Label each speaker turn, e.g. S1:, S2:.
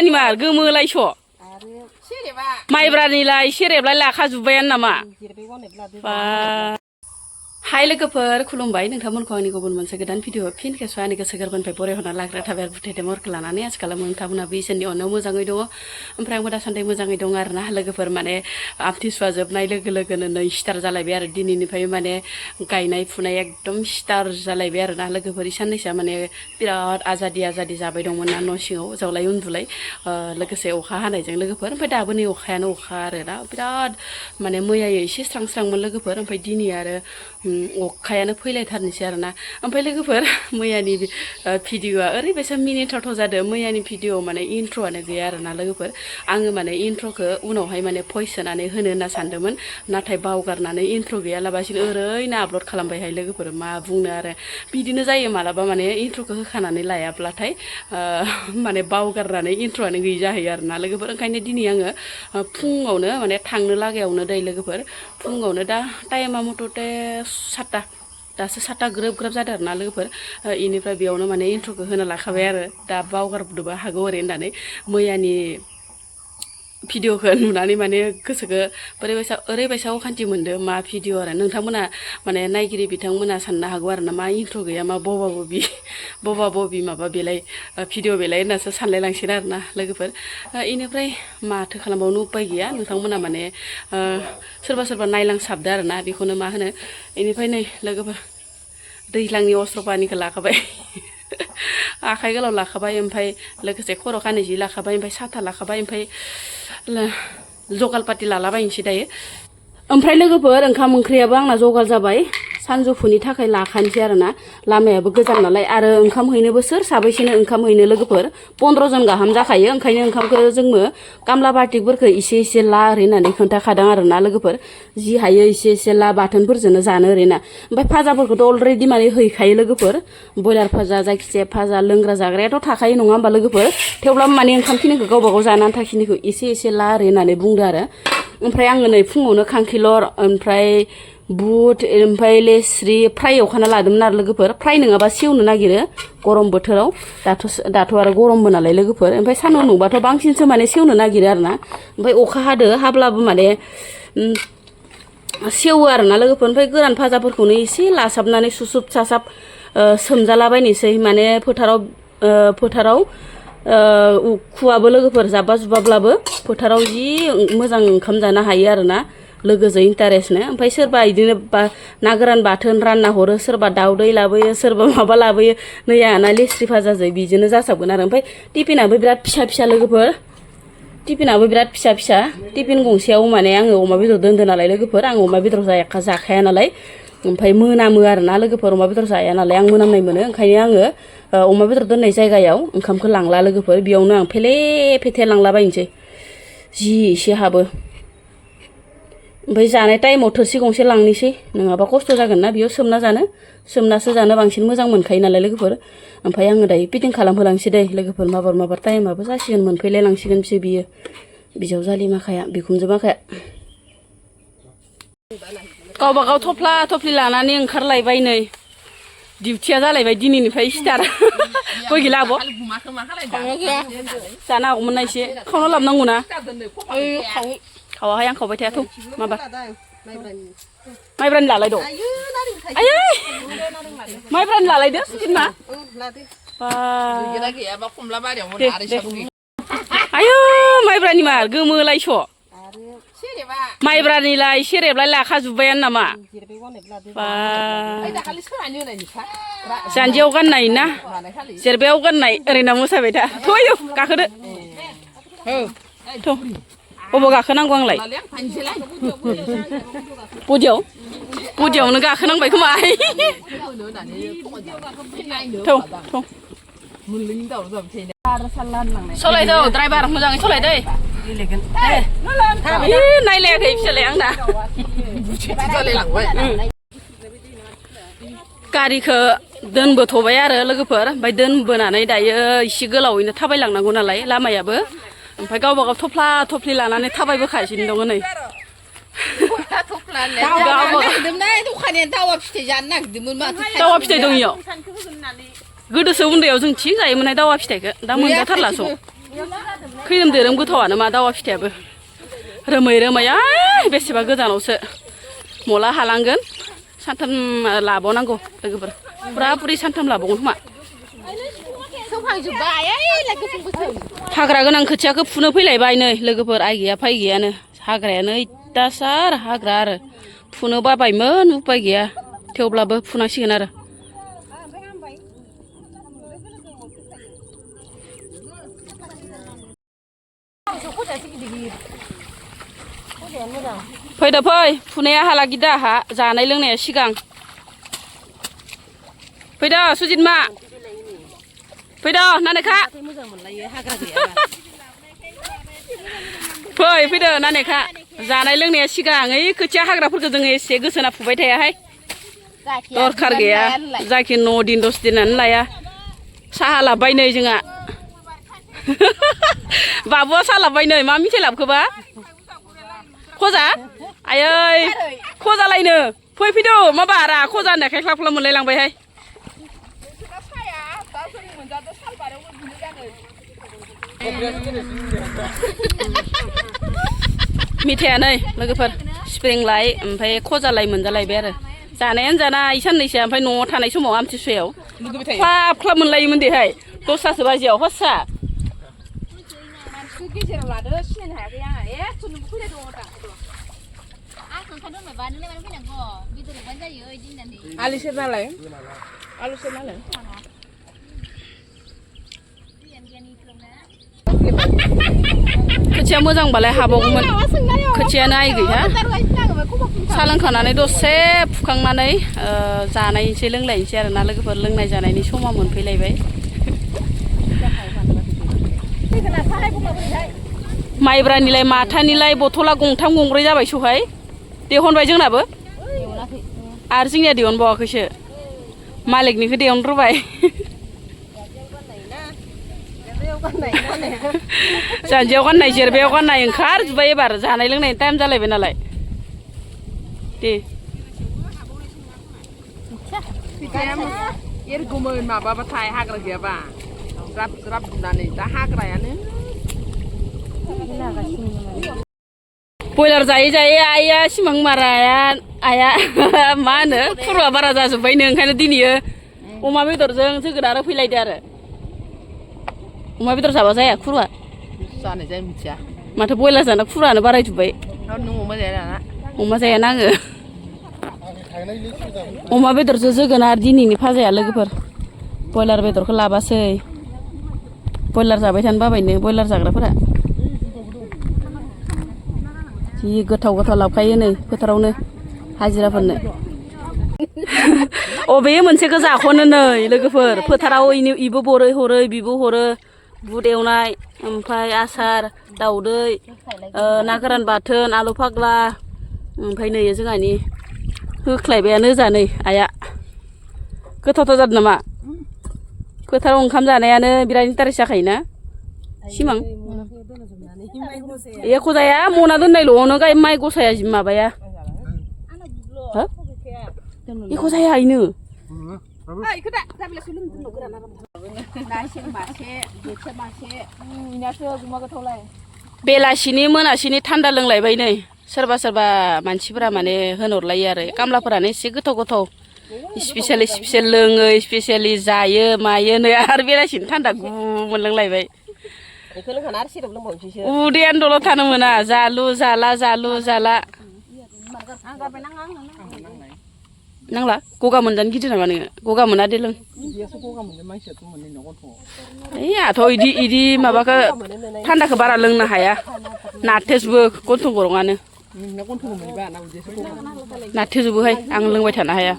S1: माइब्रानि मा गोमोलायस' माइब्रानिलाय सेरेबलाय लाखाजुब्बायानो नामा हाय लोगोफोर खुलुमबाय नोंथांमोनखौ आंनि गुबुन मोनसे गोदान भिडिअ फिन खेबसे आंनि गोसो गोरबोनिफ्राय बरायहरना लाग्रा थाबाय बुथेदे मरखौ लानानै आथिखालाव नोंथांमोनाबो इसोरनि अननायाव मोजाङै दङ ओमफ्राय आंबो दासान्दि मोजाङै दङ आरोना लोगोफोर माने आमथिसुवा जोबनाय लोगो लोगोनो नै स्टार्ट जालायबाय आरो दिनैनिफ्राय माने गायनाय फुनाय एकदम स्टार्ट जालायबाय आरोना लोगोफोर साननैसोआ माने बिराद आजादि जाबाय दंमोन ना न' सिङाव जावलाय उन्दुलाय लोगोसे अखा हानायजों लोगोफोर ओमफ्राय दाबो नै अखायानो अखा आरोना बिराद माने मैयायो एसे स्रां स्रांमोन लोगोफोर ओमफ्राय दिनै आरो अखायानो फैलायथारनोसै आरोना ओमफ्राय लोगोफोर मैयानि भिडिअआ ओरैबायसा मिनिथावथाव जादों मैयानि भिडिअआव माने इन्ट्र'आनो गैया आरोना लोगोफोर आङो माने इन्ट्र'खौ उनावहाय माने भइस सोनानै होनो होनना सानदोंमोन नाथाय बावगारनानै इन्ट्र' गैयालाबासिनो ओरैनो आपल'ड खालामबायहाय लोगोफोर मा बुंनो आरो बिदिनो जायो मालाबा माने इन्ट्र'खौ होखानानै लायाब्लाथाय माने बावगारनानै इन्ट्र'आनो गैयि जाहैयो आरोना लोगोफोर ओंखायनो दिनै आङो फुङावनो माने थांनो लागायावनो दै लोगोफोर फुङावनो दा टाइमा मथ'थे 7टा दासो 7टा ग्रोब जादों आरोना लोगोफोर इनिफ्राय बेयावनो माने इन्ट्र'खौ होनो लाखाबाय आरो दा बावगारबोदोंबो हागौ ओरै होननानै मैयानि भिडिअखौ नुनानै माने गोसोखौ ओरैबायसा अखान्थि मोनदों मा भिडिअ आरो नोंथांमोना माने नायगिरि बिथांमोना साननो हागौ आरो ना मा इन्ट्र' गैया मा बबा बबि माबा बेलाय भिडिअ बेलाय होननासो सानलायलांसिगोन आरोना लोगोफोर इनिफ्राय माथो खालामबावनो उपाय गैया नोंथांमोना माने सोरबा नायलांसाबदो आरोना बेखौनो मा होनो इनिफ्राय नै लोगोफोर दैज्लांनि अस्त्र पानिखौ लाखाबाय आखाइ गोलाव लाखाबाय ओमफ्राय लोगोसे खर' खानाय जि लाखाबाय ओमफ्राय साथा लाखाबाय ओमफ्राय जगाल पाति लालाबायनोसै दायो ओमफ्राय लोगोफोर ओंखाम ओंख्रियाबो आंना जगाल जाबाय सानजौफुनि थाखाय लाखानोसै आरोना लामायाबो गोजान नालाय आरो ओंखाम हैनोबो सोर साबैसेनो ओंखाम हैनो लोगोफोर 15 जन गाहाम जाखायो ओंखायनो ओंखामखौ जोङो गामला बाटिकफोरखौ एसे ला ओरै होननानै खोन्थाखादों आरोना लोगोफोर जि हायो एसे ला बाथोनफोरजोंनो जानो ओरैना ओमफ्य फाजाफोरखौथ' अलरेडि माने हैखायो लोगोफोर बयलार फाजा जायखिजाया फाजा लोंग्रा जाग्रायाथ' थाखायो नङा होमबा लोगोफोर थेवब्लाबो माने ओंखामखिनिखौ गावबा गाव जानो आन्थाखिनिखौ एसे ला ओरै होननानै बुंदों आरो ओमफ्राय आङो नै फुङावनो खांखिलर ओमफ्राय बुट ओमफ्राय लेस्रि फ्राय एवखाना लादोंमोन आरो लोगोफोर फ्राय नङाबा सेवनो नागिरो गरम बोथोराव दाथ' आरो गरमबो नालाय लोगोफोर ओमफ्राय सान्दुं दुंबाथ' बांसिनसो माने सेवनो नागिरो आरोना ओमफ्राय अखा हाब्लाबो माने सेवो आरोना लोगोफोर ओमफ्राय गोरान फाजाफोरखौनो एसे लासाबनानै सुसुब सासाब सोमजालाबायनोसै माने फोथाराव खुवाबो लोगोफोर जाब्बा जुब्बाब्लाबो फोथाराव जि मोजां ओंखाम जानो हायो आरोना लोगोजों इन्टारेस्टनो ओमफ्राय सोरबा बिदिनो ना गोरान बाथोन रानना हरो सोरबा दाउदै लाबोयो सोरबा माबा लाबोयो नै आंना लेस्रि फाजाजों बिदिनो जासाबगोन आरो ओमफ्राय टिफिनाबो बिराद फिसा लोगोफोर टिफिन गंसेयाव माने आङो अमा बेदर दोन्दो नालाय लोगोफोर आं अमा बेदर जाखाया नालाय ओमफ्राय मोनामो आरोना लोगोफोर अमा बेदर जाया नालाय आं मोनामनाय मोनो ओंखायनो आङो अमा बेदर दोननाय जायगायाव ओंखामखौ लांला लोगोफोर बेयावनो आं फेथे लांलाबायनोसै जि एसे हाबो ओमफ्राय जानाय टाइमाव थोरसि गंसे लांनोसै नङाबा खस्थ' जागोन ना बेयाव सोमनासो जानो बांसिन मोजां मोनखायो नालाय लोगोफोर ओमफ्राय आङो दायो फिटिं खालामहोलांसै दे लोगोफोर माबार टाइमाबो जासिगोन मोनफैलायलांसिगोनसो बियो बिजावजालि माखाया बिखुनजो माखाया गावबा गाव थफ्ला लानानै ओंखारलायबाय नै डिउटिया जालायबाय दिनैनिफ्राय स्टार्ट गय गैला आब' जानो हागौमोन ना एसे खावना लाबोनांगौ ना खावाहाय आं खावबाय थायाथ' माबा माइब्रानि लालायदो आयै माइब्रानि लालायदो सुटिना आयौ माइब्रानि मा गोमोलायस' माइब्रानिलाय सेरेबलाय लाखाजुब्बायानो नामा जानजियाव गाननाय ना जेरबायाव गाननाय ओरैनो मोसाबाय था थ'यो गाखोदो बबाव गाखोनांगौ आंलाय बदियावनो गाखोनांबाय खोमा सलायदो ड्राइभार मोजाङै सलायदो नायलायाखै फिसालाय आंना गारिखौ दोनबोथ'बाय आरो लोगोफोर ओमफ्राय दोनबोनानै दायो एसे गोलावैनो थाबायलांनांगौ नालाय लामायाबो ओमफ्राय गावबा गाव थफ्ला लानानै थाबायबोखासिनो दङ नै दावा फिथाइ दं इयाव गोदोसो उन्दैयाव जों थिग जायोमोनहाय दावा फिथाइखौ दा मोनजाथारलास' खैरोम दैरोम गोथावानो मा दावा फिथाइयाबो रोमै रोमै बेसेबा गोजानावसो मला हालांगोन सानथाम लाबावनांगौ लोगोफोर फुरा फुरि सानथाम लाबावगोन खोमा हाग्रा गोनां खोथियाखौ फुनो फैलायबाय नै लोगोफोर आइ गैया फाइ गैयानो हाग्रायानो इत्तासार हाग्रा आरो फुनो बाबायमोन उपाय गैया थेवब्लाबो फुनांसिगोन आरो फैदो फै फुनाया हालागि दा हा जानाय लोंनाया सिगां फैदो सुजित मा फैदो नानेखा फैदो नानेखा जानाय लोंनाया सिगां ओइ खोथिया हाग्राफोरखौ जोङो एसे गोसोना फुबाय थायाहाय दरखार गैया जाखि 9 दिन 10 दिनानो लाया साहा लाबबाय नै जोंहा बाबुआ साहा लाबबाय नै मा मिथाइ लाबखोबा खजा आयै खजालायनो फैदो मा बारा खजा होननायखाय ख्लाब ख्लाब मोनलायलांबायहाय मिथाइया नै लोगोफोर स्प्रिंलाय ओमफ्राय खजालाय मोनजालायबाय आरो जानायानो जानाय साननैसो ओमफ्राय न'आव थानाय समाव आमथिसुवायाव ख्लाब ख्लाब मोनलायोमोन देहाय 10तासो बाजियाव हस्सा
S2: आलु सेरनालाय आलु सेरनालाय
S1: खोथिया मोजांबालाय हाबावगौमोन खोथियानो आइ गैया साहा लोंखांनानै दसे फुखांनानै जानायसै लोंलायनोसै आरोना लोगोफोर लोंनाय जानायनि समा मोनफैलायबाय माइब्रानिलाय माथानिलाय बथला गंथाम गंब्रै जाबाय सहाय दिहुनबाय जोंनाबो आरो जोंनिया दिहुनबावाखैसो मालिकनिखौ दिहुनग्रोबाय जानजियाव गाननाय जेरबायाव गाननाय ओंखारजोब्बाय एबार जानाय लोंनायनि टाइम जालायबाय नालाय दे
S2: एरगौमोन माबाबाथाय हाग्रा गैयाबा ज्राब ज्राब बुनानै दा हाग्रायानो
S1: बयलार जायै जायै आइया सिमां माराया आइया मा होनो खर'आ बारा जाजोब्बायनो ओंखायनो दिनैयो अमा बेदरजों जोगोनार फैलायदो आरो अमा बेदर जाबा जाया खर'आ
S2: जानाय जायो मिथिया
S1: माथो बयलार जाना खर'आनो बारायजोब्बाय
S2: नों अमा जाया दाना
S1: अमा जायाना आङो अमा बेदरजों जोगोनार दिनैनि फाजाया लोगोफोर बयलार बेदरखौ लाबासै बयलार जाबाय थानो बाबायनो बयलार जाग्राफोरा जि गोथाव गोथाव लाबखायो नै फोथारावनो हाजिराफोरनो अबे मोनसेखौ जाख'नो नै लोगोफोर फोथाराव इबो बरै हरै बिबो हरो बुद एवनाय ओमफ्राय आसार दाउदै ना गोरान बाथोन आलु फाग्ला ओमफ्राय नै जोंहानि होख्लायबायानो जानै आइया गोथावथाव जादों नामा फोथाराव ओंखाम जानायानो बिराद इन्टारेस्ट जाखायोना सिमां एख' जाया मना दोननायल'आवनो गाय माइ गसाया माबाया एख' जाया इनो बेलासिनि मोनासिनि थान्दा लोंलायबाय नै सोरबा सोरबा मानसिफोरा माने होनहरलायो आरो खामलाफोरानो एसे गोथाव गोथाव स्पेसियेल लोङो स्पेसियेलि जायो मायो नै आरो बेलासिनि थान्दा गु मोनलोंलायबाय उदैयानो दलद थानो मोना जालु जाला नांला गगा मोनजानो गिदिर नामा नोङो गगा मोना दे लों आंहाथ' इदि माबाखौ थान्दाखौ बारा लोंनो हाया नाथेजोबो गन्थं गरङानो नाथेजोबोहाय आं लोंबाय थानो हाया